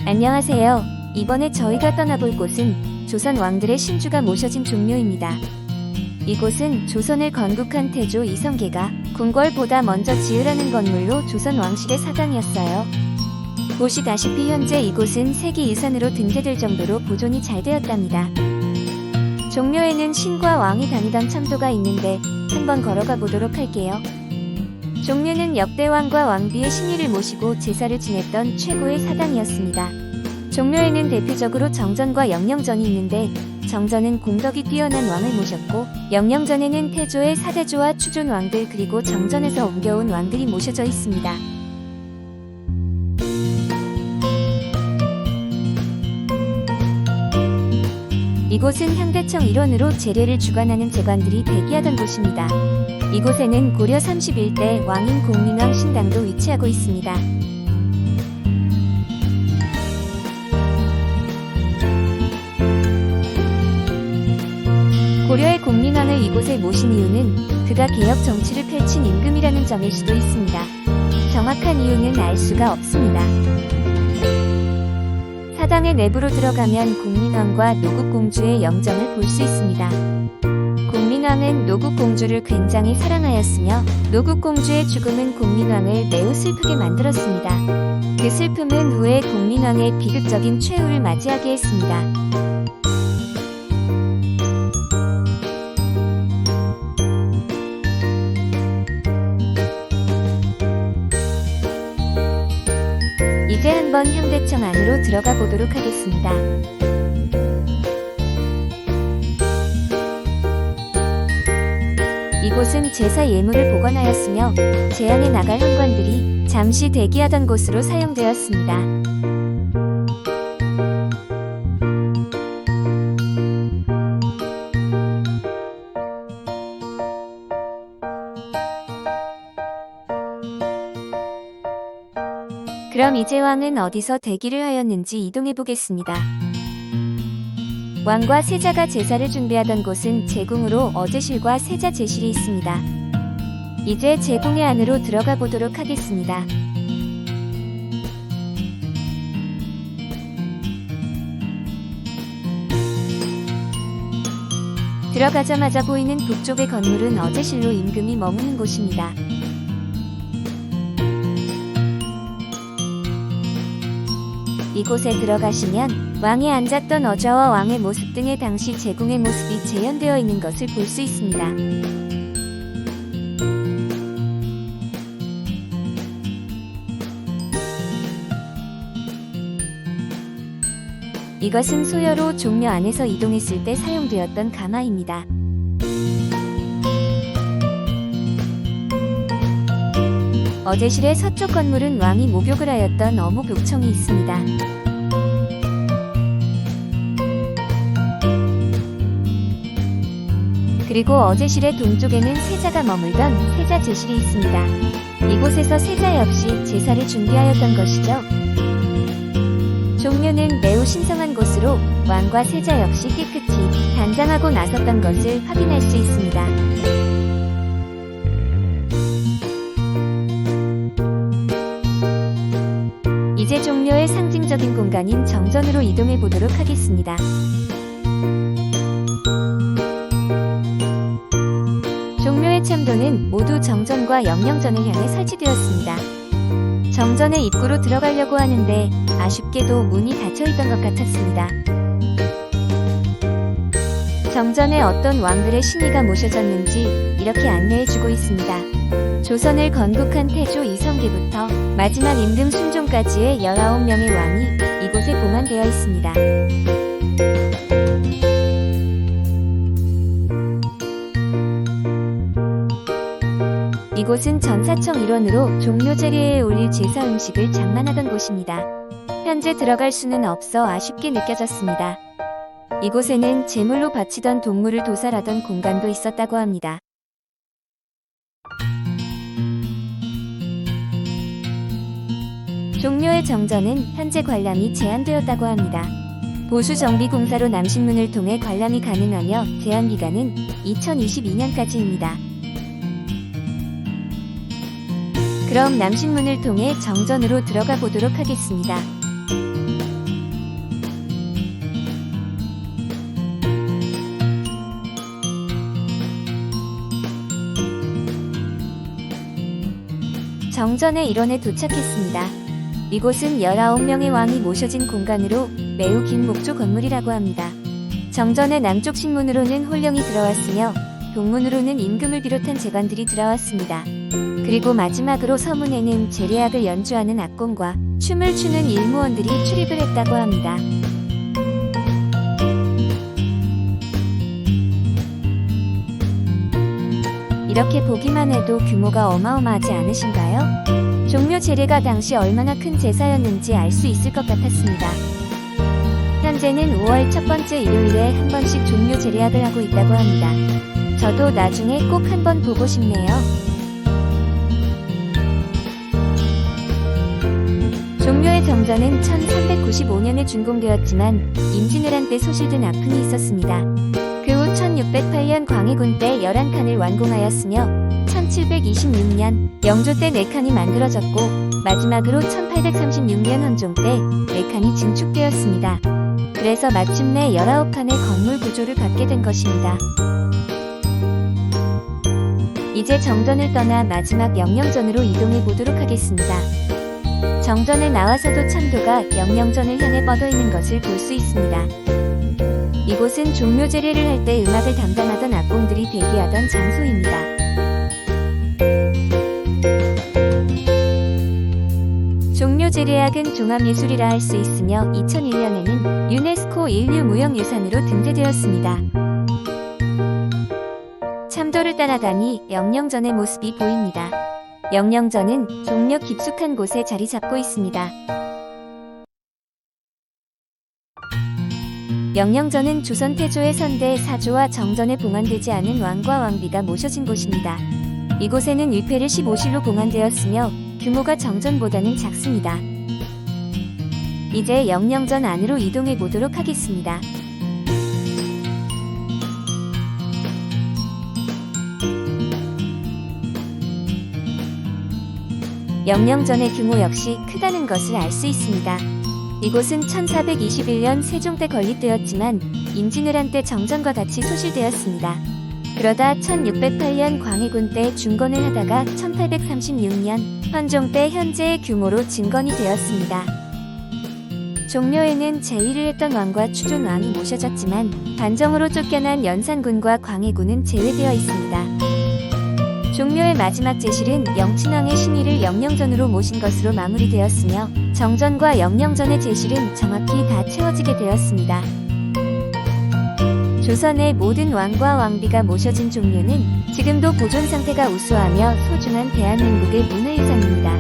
안녕하세요. 이번에 저희가 떠나볼 곳은 조선 왕들의 신주가 모셔진 종묘입니다. 이곳은 조선을 건국한 태조 이성계가 궁궐보다 먼저 지으라는 건물로 조선 왕실의 사당이었어요. 보시다시피 현재 이곳은 세계유산으로 등재될 정도로 보존이 잘 되었답니다. 종묘에는 신과 왕이 다니던 참도가 있는데 한번 걸어가 보도록 할게요. 종묘는 역대 왕과 왕비의 신의를 모시고 제사를 지냈던 최고의 사당이었습니다. 종묘에는 대표적으로 정전과 영령전이 있는데, 정전은 공덕이 뛰어난 왕을 모셨고, 영령전에는 태조의 사대조와 추존 왕들 그리고 정전에서 옮겨온 왕들이 모셔져 있습니다. 이곳은 향대청 일원으로 재례를 주관하는 재관들이 대기하던 곳입니다. 이곳에는 고려 31대 왕인 공민왕 신당도 위치하고 있습니다. 고려의 공민왕을 이곳에 모신 이유는 그가 개혁 정치를 펼친 임금이라는 점일 수도 있습니다. 정확한 이유는 알 수가 없습니다. 사당의 내부로 들어가면 공민왕과 노국공주의 영정을 볼 수 있습니다. 공민왕은 노국공주를 굉장히 사랑하였으며 노국공주의 죽음은 공민왕을 매우 슬프게 만들었습니다. 그 슬픔은 후에 공민왕의 비극적인 최후를 맞이하게 했습니다. 이제 한번 향대청 안으로 들어가 보도록 하겠습니다. 이곳은 제사 예물을 보관하였으며 재앙에 나갈 현관들이 잠시 대기하던 곳으로 사용되었습니다. 그럼 이제 왕은 어디서 대기를 하였는지 이동해 보겠습니다. 왕과 세자가 제사를 준비하던 곳은 제궁으로 어제실과 세자 제실이 있습니다. 이제 제궁의 안으로 들어가 보도록 하겠습니다. 들어가자마자 보이는 북쪽의 건물은 어제실로 임금이 머무는 곳입니다. 이곳에 들어가시면 왕이 앉았던 어좌와 왕의 모습 등의 당시 제궁의 모습이 재현되어 있는 것을 볼 수 있습니다. 이것은 소여로 종묘 안에서 이동했을 때 사용되었던 가마입니다. 어제실의 서쪽 건물은 왕이 목욕을 하였던 어묵욕청이 있습니다. 그리고 어제실의 동쪽에는 세자가 머물던 세자 제실이 있습니다. 이곳에서 세자 역시 제사를 준비하였던 것이죠. 종묘는 매우 신성한 곳으로 왕과 세자 역시 깨끗이 단장하고 나섰던 것을 확인할 수 있습니다. 이제 종묘의 상징적인 공간인 정전으로 이동해 보도록 하겠습니다. 종묘의 참도는 모두 정전과 영령전을 향해 설치되었습니다. 정전의 입구로 들어가려고 하는데 아쉽게도 문이 닫혀있던 것 같았습니다. 정전에 어떤 왕들의 신의가 모셔졌는지 이렇게 안내해주고 있습니다. 조선을 건국한 태조 이성계부터 마지막 임금 순종까지의 19명의 왕이 이곳에 봉안되어 있습니다. 이곳은 전사청 일원으로 종묘 자리에 올릴 제사 음식을 장만하던 곳입니다. 현재 들어갈 수는 없어 아쉽게 느껴졌습니다. 이곳에는 제물로 바치던 동물을 도살하던 공간도 있었다고 합니다. 종묘의 정전은 현재 관람이 제한되었다고 합니다. 보수정비공사로 남신문을 통해 관람이 가능하며 제한기간은 2022년까지입니다. 그럼 남신문을 통해 정전으로 들어가 보도록 하겠습니다. 정전의 일원에 도착했습니다. 이곳은 19명의 왕이 모셔진 공간으로 매우 긴 목조 건물이라고 합니다. 정전의 남쪽 신문으로는 홀령이 들어왔으며 동문으로는 임금을 비롯한 재관들이 들어왔습니다. 그리고 마지막으로 서문에는 제례악을 연주하는 악공과 춤을 추는 일무원들이 출입을 했다고 합니다. 이렇게 보기만 해도 규모가 어마어마하지 않으신가요? 종묘 제례가 당시 얼마나 큰 제사였는지 알 수 있을 것 같았습니다. 현재는 5월 첫 번째 일요일에 한 번씩 종묘 제례악을 하고 있다고 합니다. 저도 나중에 꼭 한번 보고 싶네요. 종묘의 정전은 1395년에 준공되었지만 임진왜란 때 소실된 아픔이 있었습니다. 그 후 1608년 광해군 때 11칸을 완공하였으며 1726년 영조 때 4칸이 만들어졌고 마지막으로 1836년 헌종 때 4칸이 증축되었습니다. 그래서 마침내 19칸의 건물 구조를 갖게 된 것입니다. 이제 정전을 떠나 마지막 영령전으로 이동해 보도록 하겠습니다. 정전을 나와서도 참도가 영령전을 향해 뻗어 있는 것을 볼 수 있습니다. 이곳은 종묘 제례를 할 때 음악을 담당하던 악공들이 대기하던 장소입니다. 종묘 제례악은 종합예술이라 할 수 있으며 2001년에는 유네스코 인류무형유산으로 등재되었습니다. 참도를 따라가니 영령전의 모습이 보입니다. 영령전은 종묘 깊숙한 곳에 자리 잡고 있습니다. 영령전은 조선 태조의 선대 사조와 정전에 봉안되지 않은 왕과 왕비가 모셔진 곳입니다. 이곳에는 위패를 15실로 봉안되었으며 규모가 정전보다는 작습니다. 이제 영령전 안으로 이동해 보도록 하겠습니다. 영령전의 규모 역시 크다는 것을 알 수 있습니다. 이곳은 1421년 세종 때 건립되었지만 임진왜란 때 정전과 같이 소실되었습니다. 그러다 1608년 광해군 때 중건을 하다가 1836년 헌종 때 현재의 규모로 증건이 되었습니다. 종묘에는 제위를 했던 왕과 추존왕이 모셔졌지만 반정으로 쫓겨난 연산군과 광해군은 제외되어 있습니다. 종묘의 마지막 제실은 영친왕의 신위를 영령전으로 모신 것으로 마무리되었으며 정전과 영령전의 제실은 정확히 다 채워지게 되었습니다. 조선의 모든 왕과 왕비가 모셔진 종묘는 지금도 보존 상태가 우수하며 소중한 대한민국의 문화유산입니다.